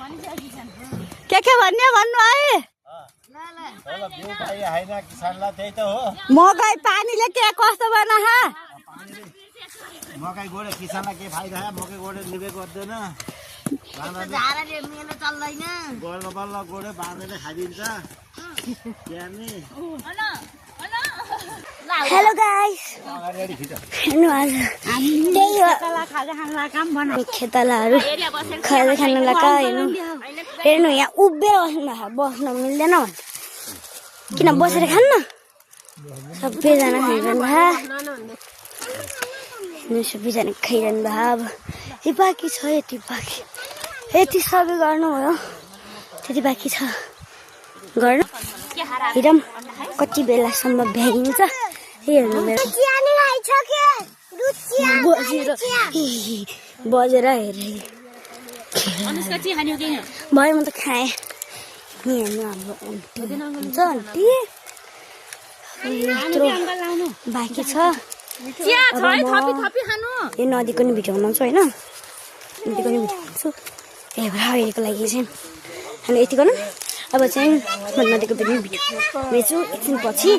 के भन्ने भन्नु है मकै पानीले के कस्तो बना मकै गोडे किसानलाई के फाइदा मकै गोडे लिबे गर्दैन झाराले मेलो चल्दैन बल्ल बल्ल गोडे बाँधेर खाइदिन्छ हेलो गाइस हेर्नु आज त्यही हो खेतालाहरू खाजा खान लाका हेर्नु यहाँ उभिएर बस्न मिल्दैन किन बसेर खान्न सबैजना खाइरहनु भयो सबैजना खाइरहनु भयो अब यति बाँकी छ यति बाँकी यति सबै गर्नुभयो त्यति बाँकी छ गर्नु हेरौँ कति बेलासम्म भ्याइन्छ हेर्नु बजेर हेरेँ भयो म त खाएँ हेर्नु हाम्रो हुन्छ आन्टी यत्रो बाँकी छ यो नदीको नि भिडियो बनाउँछु होइन नदीको नि भिडियो बनाउँछु त्यही भएर अहिलेको लागि चाहिँ हामी यति गर्नु अब चाहिँ म नदीको भिडियो भेट्छु एकछिन पछि